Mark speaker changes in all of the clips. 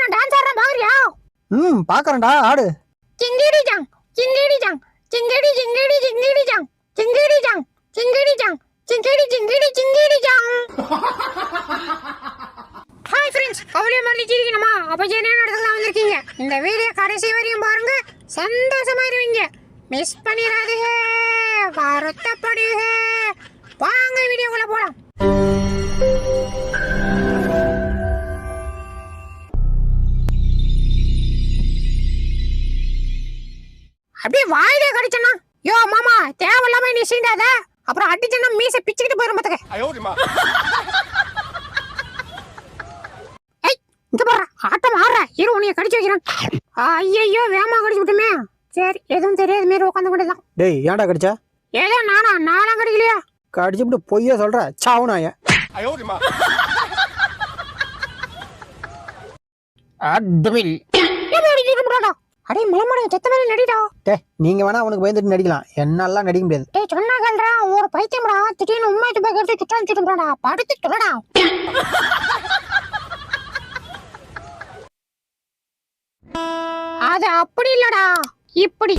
Speaker 1: நான் டான்ஸ் ஆடுறேன் பாக்குறியா?
Speaker 2: பாக்குறேன்டா, ஆடு.
Speaker 1: சிங்கிடி ஜாங் சிங்கிடி ஜாங் சிங்கிடி சிங்கிடி சிங்கிடி ஜாங் சிங்கிடி ஜாங் சிங்கிடி ஜாங் சிங்கிடி சிங்கிடி சிங்கிடி ஜாங். ஹாய் ஃப்ரெண்ட்ஸ், அவளையும் மறந்துச்சிருக்கணுமா? அப்போ என்ன நடத்தலாம் வந்திருக்கீங்க? இந்த வீடியோ கடைசி வரையும் பாருங்க, சந்தோஷமாயிருவீங்க. மிஸ் பண்ணிடாதீங்க, வருத்தப்படுவீங்க. வாங்க வீடியோக்குள்ள போலாம். அப்படியே வாயிலே கடிச்சனா, யோ மாமா தேவையில்லாம நீ சீண்டாத, அப்புறம் அடிச்சனா மீசை பிச்சுக்கிட்டு போயிரும் பாத்துக்க. ஏய் இங்க பாரு, ஆட்டம் ஆடுற இரு, உன்னைய கடிச்சு வைக்கிறேன். ஐயோ வேமா கடிச்சு விட்டுமே. சரி எதுவும் தெரியாத மாரி உட்காந்து கொண்டுதான்.
Speaker 2: டேய் ஏன்டா கடிச்சா?
Speaker 1: ஏதோ நானும் கடிக்கலையா?
Speaker 2: கடிச்சுட்டு பொய்யா சொல்ற, சாவுனாய.
Speaker 1: அட்மில் அடே மலமடை செத்த மேல நடிடா.
Speaker 2: டேய் நீங்க வேணா அவனுக்கு பயந்துட்டு நடிக்கலாம், என்னால நடிக்க முடியாது.
Speaker 1: டேய் சொன்னா கேளுடா, ஒரு பைத்தியம்டா, திடீர்னு உண்மை துப்பை எடுத்து சுட்டான் சுட்டுடா, படுத்து சொல்லடா. அது அப்படி இல்லடா, இப்படி.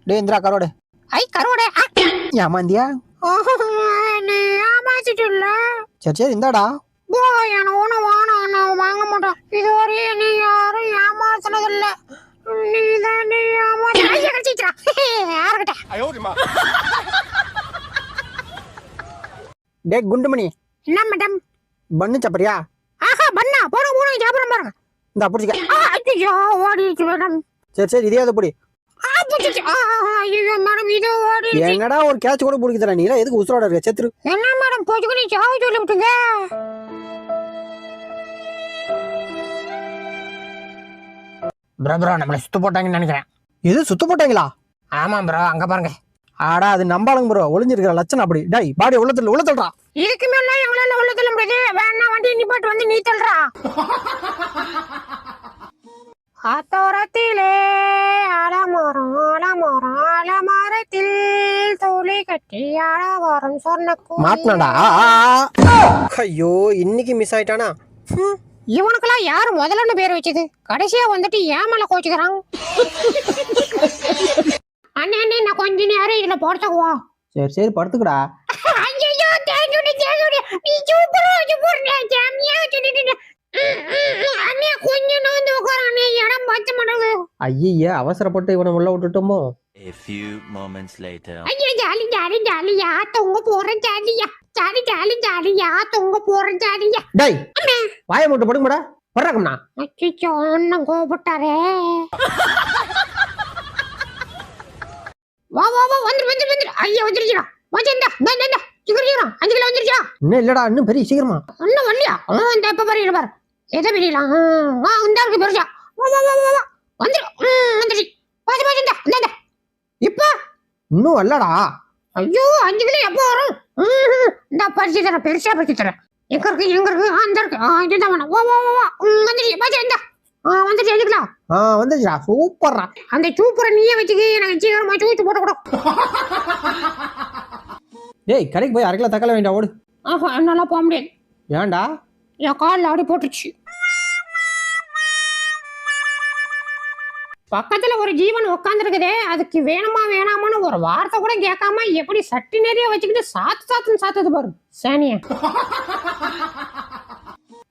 Speaker 2: டேய் இந்திரா கரோடு.
Speaker 1: ஐ கரோடு
Speaker 2: ஏமாந்தியா?
Speaker 1: நீ ஏமாத்திட்டுல.
Speaker 2: சரி இந்தாடா.
Speaker 1: வாங்க மாட்டோம், இதுவரை நீ யாரும் ஏமாத்தினதில்ல. நீதான் நீ ஏமாத்திட்டா.
Speaker 2: டே குண்டுமணி.
Speaker 1: என்ன மேடம்?
Speaker 2: பண்ணு சாப்பிடுறியா?
Speaker 1: ஆஹா பண்ணா போன சாப்பிடுறேன் பாருங்க.
Speaker 2: இந்த பிடிச்சிக்க.
Speaker 1: ஐயோ ஓடிச்சு மேடம்.
Speaker 2: சரி இதையாவது பிடி. என்னடா ஒரு கேட்ச் கூட பிடிக்க தர, நீ எதுக்கு உசுரோட இருக்க? செத்துரு.
Speaker 1: என்ன மேடம் போச்சுக்கு நீ சாவு சொல்லி விட்டுங்க. ப்ரோ நம்மளை சுத்து போட்டாங்கன்னு நினைக்கிறேன்.
Speaker 2: இது சுத்து போட்டாங்களா?
Speaker 1: ஆமா ப்ரோ, அங்க பாருங்க.
Speaker 2: ஆடா அது நம்பாளுங்க ப்ரோ, ஒளிஞ்சிருக்கிற லட்சணம் அப்படி. டேய் பாடி உள்ள தள்ளுறா.
Speaker 1: இதுக்கு மேல எங்களால உள்ள தள்ள முடியாது. வேணா வண்டி நிப்பாட்டு வந்து நீ தள்ளுறா. ஆத்தோரத்திலே அலமரத்தில் தோழி கட்டி ஆடவரம் சொன்ன
Speaker 2: மாட்டினாடா. ஐயோ இன்னைக்கு மிஸ் ஆயிட்டானா?
Speaker 1: இவனுக்கெல்லாம் யாரு முதல்ல பேர் வச்சது? கடைசியா வந்துட்டு ஏமல கோச்சுக்கிறான். அண்ணே நான் கொஞ்ச நேரம் இதுல போடுறவா.
Speaker 2: சரி படுத்துக்கடா.
Speaker 1: ஐயோ தேங்குடி நீ சூப்பரா ஜாமியா சொல்லிட்டு அண்ணே கொஞ்சம் நோந்து உட்காரண்ணே, இடம் பச்சை மடங்கு.
Speaker 2: ஐயா அவசரப்பட்டு இவனை உள்ள விட்டுட்டோமோ.
Speaker 3: A few moments later.
Speaker 1: ஐயோ ஜாலியா தொங்க போறேன் ஜாலியா தொங்க போறேன் ஜாலியா.
Speaker 2: டேய் வாயை மூட்டு படுங்கடா. படுறக்கம்னா.
Speaker 1: அச்சோ அண்ணன் கோபப்பட்டாரே. வா வந்துரு. ஐயா வந்துருச்சுடா. வந்தா சீக்கிரம் 5 கிலோ வந்துருச்சா?
Speaker 2: இன்னும் இல்லடா, இன்னும் பெரிய சீக்கிரமா.
Speaker 1: இன்னும் வரலையா? இந்த எப்ப பாரு பாரு எதை பெரியலாம். இந்த இருக்கு பெருசா. வந்துருச்சு. பாத்து இப்ப
Speaker 2: இன்னும் வரலடா.
Speaker 1: ஐயோ 5 கிலோ எப்போ வரும்? இந்த பறிச்சு தரேன், பெருசா பறிச்சு தரேன். எங்க இருக்கு அந்த இருக்கு. இதுதான் வேணும். வந்துருச்சு பாத்து வந்துருச்சு 5 கிலோ.
Speaker 2: வந்துருச்சா? சூப்பர்ரா.
Speaker 1: அந்த சூப்பரை நீயே வச்சுக்க, எனக்கு சீக்கிரமா சூச்சு போட்டு கொடு.
Speaker 2: டேய் கடைக்கு போய் 1/2 கிலோ தக்காளி வேண்டாம், ஓடு.
Speaker 1: என்னால போக முடியாது.
Speaker 2: ஏன்டா?
Speaker 1: என் காலில் ஆடி போட்டுச்சு. பக்கத்துல ஒரு ஜீவன் உட்காந்துருக்குதே, அதுக்கு வேணுமா வேணாமான்னு ஒரு வார்த்தை கூட கேட்காம எப்படி சட்டி நிறைய வச்சுக்கிட்டு சாத்துது பாரு சேனிய.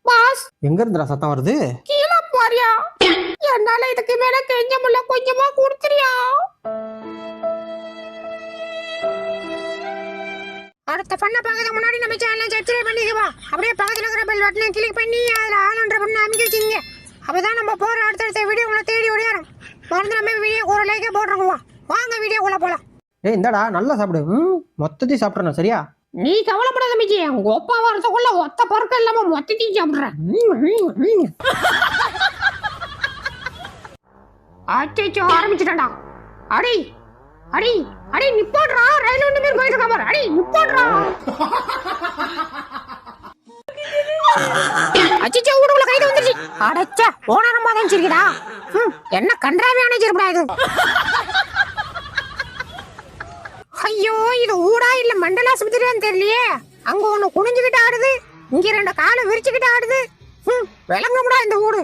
Speaker 1: பாஸ்
Speaker 2: எங்க இருந்துடா சத்தம் வருது?
Speaker 1: கீழே பாரியா. என்னால இதுக்கு மேல கெஞ்ச முடியல, கொஞ்சமா கொடுத்துறியா? அடுத்த பண்ண பார்க்கறதுக்கு முன்னாடி நம்ம சேனலை சப்ஸ்கிரைப் பண்ணிக்குவா. அப்படியே பக்கத்துல இருக்கிற பெல் பட்டனை கிளிக் பண்ணி அதில் ஆல்ன்ற பண்ண அமைக்க வச்சுங்க. அப்பதான் நம்ம போற அடுத்தடுத்த வீடியோ உங்களை தேடி ஓடியாரும். மறந்துடாம வீடியோ ஒரு லைக்கே போட்டுருக்குவோம். வாங்க வீடியோக்குள்ள போலாம்.
Speaker 2: இந்தாடா நல்லா சாப்பிடு. மொத்தத்தையும் சாப்பிட்றேன் சரியா?
Speaker 1: நீ கவலைப்படாத மிச்சி, உங்க ஒப்பா வரத்துக்குள்ள ஒத்த பொருட்கள் இல்லாம மொத்தத்தையும் சாப்பிடுறேன். அச்சோ ஆரம்பிச்சுட்டான்டா. அடி நிப்பாடுறா. ரயில் ஒன்று பேர் போயிட்டு இருக்கா பாரு. அடி நிப்பாடுறா. அச்சோ ஊடுக்குள்ள கைது வந்துருச்சு. அடச்சா ஓனரமா தான் வச்சிருக்கா. என்ன கன்றாவே அணைச்சிருப்பா இது. ஐயோ மண்டல ஆஸ்பத்திரியான்னு தெரியலையே. அங்க ஒண்ணு குனிஞ்சுக்கிட்டு ஆடுது, இங்க 2 காலை விரிச்சுக்கிட்டு ஆடுது. விளங்கும்டா இந்த ஊடு.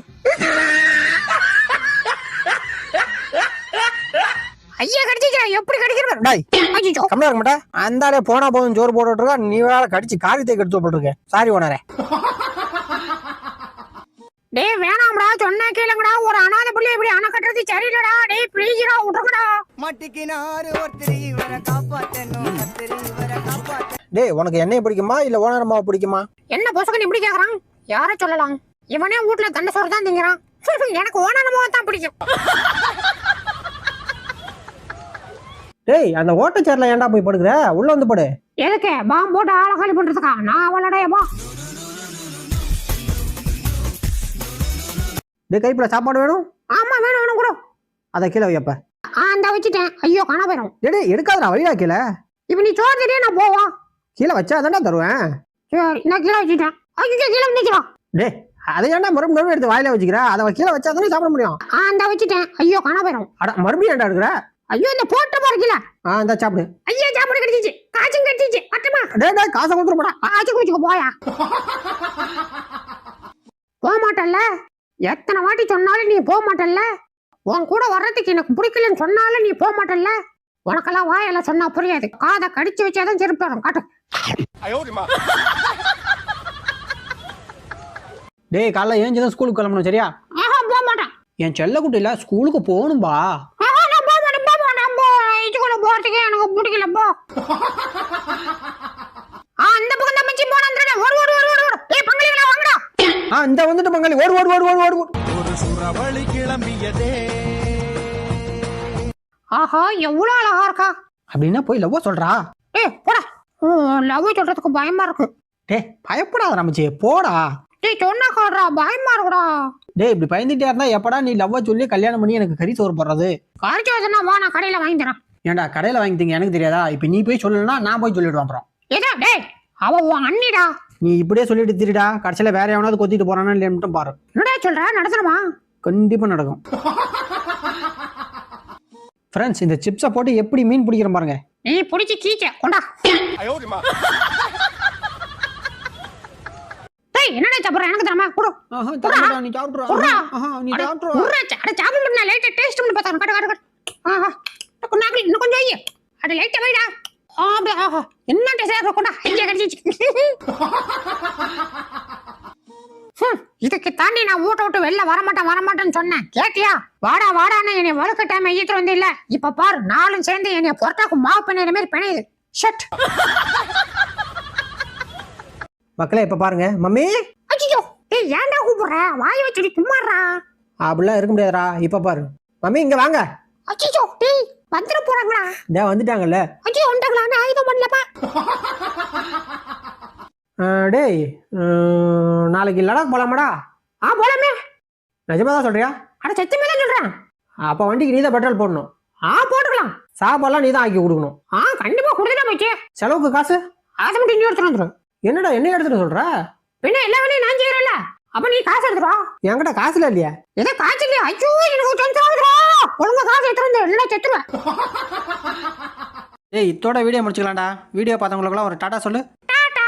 Speaker 1: ஐயா கடிச்சிச்சா, எப்படி கடிக்கிறது?
Speaker 2: டாய்
Speaker 1: ஐயோ
Speaker 2: கம்மியா இருக்க மாட்டா. அந்தாலே போனா போதும் சோறு போட்டுட்டு இருக்கா, நீ வேற கடிச்சு காரியத்தை கெடுத்து போட்டுருக்க. சாரி ஓனரே.
Speaker 1: டேய் வேணாம்டா, சொன்னா கேளுங்கடா. ஒரு அனாதை புள்ளி இப்படி அணை கட்டுறது சரியில்லடா. டேய் ப்ளீஸ்டா விட்டுருங்கடா.
Speaker 4: மாட்டிக்கினாரு ஒருத்தர் இவரை காப்பாத்தணும், கத்திரி இவரை காப்பாத்த.
Speaker 2: டேய் உனக்கு என்னைய பிடிக்குமா இல்ல ஓனர் அம்மாவை பிடிக்குமா?
Speaker 1: என்ன பொசுக்கன் இப்படி கேக்குறான்? யார சொல்லலாம்? இவனே வீட்டுல தண்டை சோறு தான் திங்கிறான். எனக்கு ஓனானமாவை தான் பிடிக்கும்.
Speaker 2: டேய் அந்த ஓட்ட சேர்ல ஏன்டா போய் படுக்குற? உள்ள வந்து படு.
Speaker 1: எதுக்கு? பாம்பு போட்டு ஆளை காலி பண்றதுக்கா? நான் அவளடையப்பா.
Speaker 2: டேய் கைப்புல சாப்பாடு வேணும்?
Speaker 1: ஆமா வேணும் வேணும் கூட.
Speaker 2: அதை கீழே வையப்ப.
Speaker 1: அந்த வச்சுட்டேன். ஐயோ காண போயிடும்.
Speaker 2: டேய் எடுக்காதடா, வைடா கீழே.
Speaker 1: இப்ப நீ சோறு தட்டியே நான் போவா.
Speaker 2: கீழே வச்சா தான்டா தருவேன்.
Speaker 1: சரி நான் கீழே வச்சுட்டேன். ஐயோ கீழே வந்துச்சுடா.
Speaker 2: டேய் அதை ஏன்டா மறுபடியும் எடுத்து வாயில வச்சுக்கிற? அதை கீழே வச்சா தானே சாப்பிட முடியும்.
Speaker 1: அந்த வச்சுட்டேன். ஐயோ காண போயிடும்.
Speaker 2: அட மறுபடியும் ஏன்டா எடுக்கிற?
Speaker 1: ஐயோ இந்த போட்ட பாருக்கல.
Speaker 2: இந்த சாப்பிடு.
Speaker 1: ஐயா சாப்பாடு கிடைச்சிச்சு, காய்ச்சும் கிடைச்சிச்சு. பட்டமா
Speaker 2: டேய் டேய் காசை கொடுத்துட போடா.
Speaker 1: ஆச்சு குடிச்சுக்க போயா. போக மாட்டல்ல? எத்தனை வாட்டி சொன்னாலும் நீ போக மாட்டல்ல? உன் கூட வர்றதுக்கு எனக்கு பிடிக்கலன்னு சொன்னாலும் நீ போக மாட்டல்ல? உனக்கெல்லாம் வாயெல்லாம் சொன்னா புரியாது. காதை கடிச்சு வச்சாதான் செருப்பு வரும். காட்டு.
Speaker 2: டேய் காலைல ஏஞ்சுதான் ஸ்கூலுக்கு கிளம்பணும் சரியா?
Speaker 1: ஆஹா போக மாட்டேன்.
Speaker 2: என் செல்ல குட்டில ஸ்கூலுக்கு போகணும்பா.
Speaker 1: ஆஹா நான் போக மாட்டேன். போக மாட்டேன். போ. இதுக்குள்ள போறதுக்கே எனக்கு பிடிக்கல. போ. அந்த பக்கம் தான் மச்சி போனா அந்த ஓடு ஓடு ஓடு ஓடு. ஏய் பங்களிகளா வாங்கடா.
Speaker 2: இந்த வந்துட்டு பங்காளி ஓடு ஓடு ஓடு ஓடு ஓடு.
Speaker 4: ஒரு சுறவழி கிளம்பியதே.
Speaker 1: ஆஹா எவ்வளவு அழகா இருக்கா.
Speaker 2: அப்படின்னா போய் லவ்வ சொல்றா.
Speaker 1: ஏய் போடா. லவ் சொல்றதுக்கு பயமா இருக்கு.
Speaker 2: டேய் பயப்படாத ரமச்சி, போடா.
Speaker 1: டேய் சொன்னா காடுறா, பயமா இருக்குடா.
Speaker 2: டேய் இப்படி பயந்துட்டே இருந்தா எப்படா நீ லவ்வ சொல்லி கல்யாணம் பண்ணி எனக்கு கறி சோறு போடுறது?
Speaker 1: காய்ச்சதுன்னா வா, நான் கடையில வாங்கி தரேன்.
Speaker 2: ஏன்டா கடையில வாங்கிட்டீங்க எனக்கு தெரியாதா? இப்ப நீ போய் சொல்லலன்னா நான் போய் சொல்லிடுவேன் அப்புறம்.
Speaker 1: ஏதா டேய் அவ உன் அண்ணிடா.
Speaker 2: நீ இப்படியே சொல்லிட்டு திருடா, கடைசியில வேற எவனாவது கொத்திட்டு போறானா இல்லையா மட்டும் பாரு.
Speaker 1: என்னடா சொல்ற? நடத்தணுமா?
Speaker 2: கண்டிப்பா நடக்கும். ஃப்ரெண்ட்ஸ் இந்த சிப்ஸை போட்டு எப்படி மீன் பிடிக்கிற பாருங்க.
Speaker 1: நீ பிடிச்சி கீச்ச கொண்டா. டேய் என்னடா சாப்பிடுற? எனக்கு தரமா கொடு.
Speaker 2: நீ சாப்பிடுறா. நீ சாப்பிடுறா.
Speaker 1: அட சாப்பிட முடியல. லைட்டா டேஸ்ட் பண்ணி பார்த்தா கட கட கட. ஆஹா நாக்கு இன்னும் கொஞ்சம் ஐயே. அட லைட்டா வைடா. அப்படியே ஆஹா என்ன டேஸ்ட் கொண்டா. ஐயா கடிச்சிச்சு. இதுக்கு தாண்டி நான் வீட்டை விட்டு வெளில வரமாட்டேன்னு சொன்னேன். கேட்டியா? வாடா வாடான்னு என்னை வழுக்க டைம் ஐயத்து வந்து இல்ல. இப்ப பாரு நாளும் சேர்ந்து என்னை பொரட்டாக்கு மாவு பிணையிற மாதிரி பிணையுது. ஷட்.
Speaker 2: மக்களே இப்ப பாருங்க மம்மி.
Speaker 1: ஐயோ டேய் ஏன்டா கூப்பிடுற? வாய் வச்சுடி சும்மாறா.
Speaker 2: அப்படிலாம் இருக்க முடியாதுடா. இப்ப பாரு மம்மி இங்க வாங்க.
Speaker 1: ஐயோ டேய் வந்துட போறாங்களா?
Speaker 2: டேய் வந்துட்டாங்கல்ல.
Speaker 1: ஐயோ வந்துட்டாங்களா? நான் ஆயுதம் பண்ணலப்பா.
Speaker 2: டேய் நாளைக்கு லடாக் போலாமாடா?
Speaker 1: போலாமே.
Speaker 2: நிஜமா தான் சொல்றியா?
Speaker 1: அட சத்தியமே தான் சொல்றேன்.
Speaker 2: அப்ப வண்டிக்கு நீ தான் பெட்ரோல் போடணும்.
Speaker 1: போட்டுக்கலாம்.
Speaker 2: சாப்பாடுலாம் நீ தான் ஆக்கி கொடுக்கணும்.
Speaker 1: கண்டிப்பா கொடுத்துட்டா போச்சு.
Speaker 2: செலவுக்கு காசு
Speaker 1: அதை மட்டும் நீ எடுத்துட்டு வந்துடும்.
Speaker 2: என்னடா என்ன எடுத்துட்டு சொல்ற?
Speaker 1: பின்ன எல்லா வேலையும் நான் செய்யறேன்ல. அப்ப நீ காசு எடுத்துருவா.
Speaker 2: என்கிட்ட காசுல இல்லையா?
Speaker 1: ஏதோ காசு இல்லையா? ஐயோ எனக்கு டென்ஷன் ஆகுதுடா. ஒழுங்கா காசு எடுத்துட்டு வந்து இல்லைன்னா செத்துருவேன்.
Speaker 2: ஏய் இதோட வீடியோ முடிச்சுக்கலாம்டா. வீடியோ பார்த்தவங்களுக்குலாம் ஒரு டாடா சொல்லு.
Speaker 1: டாடா.